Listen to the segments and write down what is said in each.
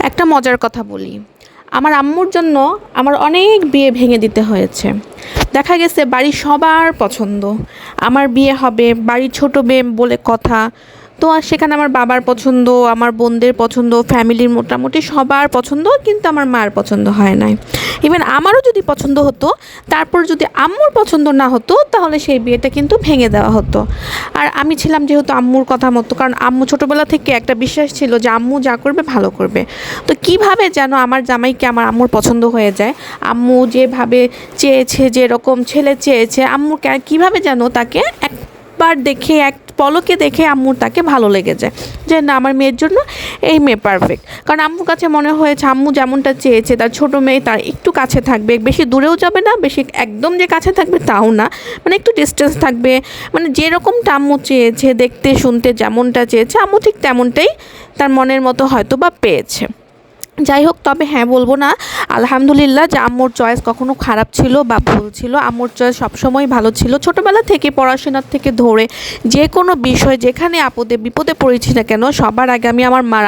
একটা মজার কথা বলি। আমার আম্মুর জন্য আমার অনেক বিয়ে ভেঙে দিতে হয়েছে। দেখা গেছে বাড়ির সবার পছন্দ। আমার বিয়ে হবে, বাড়ির ছোট মেয়ে বলে কথা। তো আর সেখানে আমার বাবার পছন্দ, আমার বোনদের পছন্দ, ফ্যামিলির মোটামুটি সবার পছন্দ, কিন্তু আমার মার পছন্দ হয় নাই। ইভেন আমারও যদি পছন্দ হতো, তারপর যদি আম্মুর পছন্দ না হতো, তাহলে সেই বিয়েটা কিন্তু ভেঙে দেওয়া হতো। আর আমি ছিলাম যেহেতু আম্মুর কথা মতো, কারণ আম্মু ছোটোবেলা থেকে একটা বিশ্বাস ছিল যে আম্মু যা করবে ভালো করবে। তো কিভাবে যেন আমার জামাইকে আমার আম্মুর পছন্দ হয়ে যায়, আম্মু যেভাবে চেয়েছে, যেরকম ছেলে চেয়েছে, আম্মু কীভাবে যেন তাকে একবার দেখে, এক পলকে দেখে আম্মুর তাকে ভালো লেগে যায় যে না, আমার মেয়ের জন্য এই মেয়ে পারফেক্ট। কারণ আম্মুর কাছে মনে হয়েছে আম্মু যেমনটা চেয়েছে, তার ছোটো মেয়ে তার একটু কাছে থাকবে, বেশি দূরেও যাবে না, বেশি একদম যে কাছে থাকবে তাও না, মানে একটু ডিস্টেন্স থাকবে। মানে যেরকমটা আম্মু চেয়েছে, দেখতে শুনতে যেমনটা চেয়েছে, আম্মু ঠিক তেমনটাই তার মনের মতো হয়তো বা পেয়েছে। যাই হোক, তবে হ্যাঁ বলবো না আলহামদুলিল্লাহ যে আম্মুর চয়েস কখনো খারাপ ছিল বা ভুল ছিল। আম্মুর চয়েস সবসময় ভালো ছিল। ছোটোবেলা থেকে পড়াশোনার থেকে ধরে যে কোনো বিষয়, যেখানে আপদে বিপদে পড়েছি না কেন, সবার আগে আমি আমার মার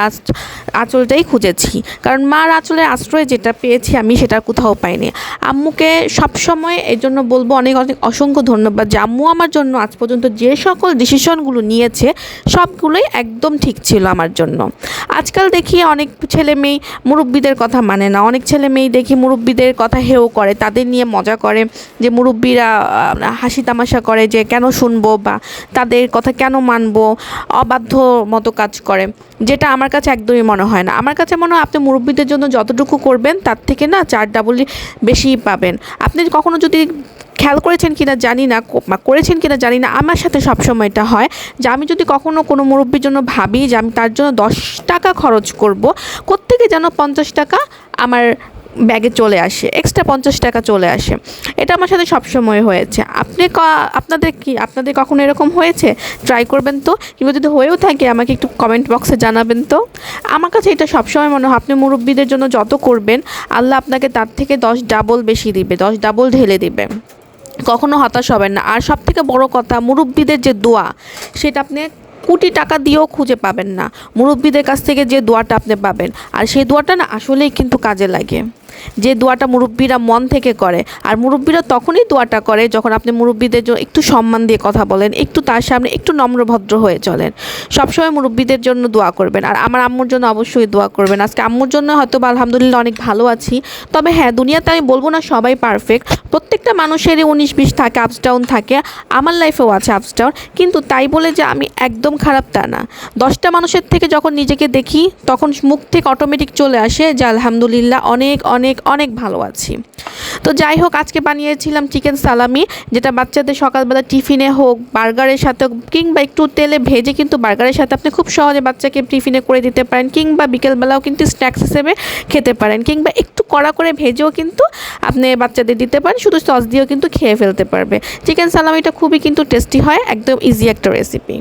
আঁচলটাই খুঁজেছি। কারণ মার আঁচলের আশ্রয় যেটা পেয়েছি আমি, সেটা কোথাও পাইনি। আম্মুকে সবসময় এই জন্য বলবো অনেক অনেক অসংখ্য ধন্যবাদ যে আম্মু আমার জন্য আজ পর্যন্ত যে সকল ডিসিশনগুলো নিয়েছে সবগুলোই একদম ঠিক ছিল আমার জন্য। আজকাল দেখি অনেক ছেলে মেয়ে মুরব্বিদের কথা মানে না, অনেক ছেলে মেয়ে দেখি মুরব্বিদের কথা হেও করে, তাদের নিয়ে মজা করে, যে মুরব্বিরা হাসি তামাশা করে যে কেন শুনবো বা তাদের কথা কেন মানবো, অবাধ্য মতো কাজ করে, যেটা আমার কাছে একদমই মনে হয় না। আমার কাছে মনে হয় আপনি মুরব্বিদের জন্য যতটুকু করবেন তার থেকে না 4 ডাবলই বেশি পাবেন। আপনি কখনো যদি খেয়াল করেছেন কিনা জানি না, করেছেন কিনা জানি না, আমার সাথে সবসময় এটা হয় যে আমি যদি কখনো কোনো মুরব্বির জন্য ভাবি যে আমি তার জন্য 10 টাকা খরচ করব, কোত্থেকে যেন 50 টাকা আমার ব্যাগে চলে আসে, এক্সট্রা 50 টাকা চলে আসে। এটা আমার সাথে সবসময় হয়েছে। আপনাদের কখনো এরকম হয়েছে? ট্রাই করবেন তো, কিংবা যদি হয়েও থাকে আমাকে একটু কমেন্ট বক্সে জানাবেন তো। আমার কাছে এটা সবসময় মনে হয় আপনি মুরব্বিদের জন্য যত করবেন, আল্লাহ আপনাকে তার থেকে 10 ডাবল বেশি দিবে, 10 ডাবল ঢেলে দিবে। কখনো হতাশ হবেন না। আর সবথেকে বড় কথা, মুরব্বিদের যে দোয়া, সেটা আপনি কোটি টাকা দিয়েও খুঁজে পাবেন না। মুরব্বিদের কাছ থেকে যে দোয়াটা আপনি পাবেন, আর সেই দোয়াটা না আসলেই কিন্তু কাজে লাগে। যে দোয়াটা মুরব্বিরা মন থেকে করে, আর মুরব্বিরা তখনই দোয়াটা করে যখন আপনি মুরব্বিদের জন্য একটু সম্মান দিয়ে কথা বলেন, একটু তার সামনে একটু নম্রভদ্র হয়ে চলেন। সবসময় মুরব্বিদের জন্য দোয়া করবেন, আর আমার আম্মুর জন্য অবশ্যই দোয়া করবেন। আজকে আম্মুর জন্য হয়তো বা আলহামদুলিল্লাহ অনেক ভালো আছি। তবে হ্যাঁ, দুনিয়াতে আমি বলবো না সবাই পারফেক্ট, প্রত্যেকটা মানুষেরই 19-20 থাকে, আপস ডাউন থাকে। আমার লাইফেও আছে আপস ডাউন, কিন্তু তাই বলে যে আমি একদম খারাপ তা না। 10টা মানুষের থেকে যখন নিজেকে দেখি, তখন মুখ থেকে অটোমেটিক চলে আসে যে আলহামদুলিল্লাহ অনেক অনেক অনেক ভালো আছি। তো যাই হোক, আজকে বানিয়েছিলাম চিকেন সালামি, যেটা বাচ্চাদের সকালবেলা টিফিনে হোক, বার্গারের সাথে, কিংবা একটু তেলে ভেজে কিন্তু বার্গারের সাথে আপনি খুব সহজে বাচ্চাকে টিফিনে করে দিতে পারেন, কিংবা বিকেলবেলাও কিন্তু স্ন্যাক্স হিসেবে খেতে পারেন, কিংবা একটু কড়া করে ভেজেও কিন্তু আপনি বাচ্চাদের দিতে পারেন, শুধু সস দিয়েও কিন্তু খেয়ে ফেলতে পারবে। চিকেন সালামিটা খুবই কিন্তু টেস্টি হয়, একদম ইজি একটা রেসিপি।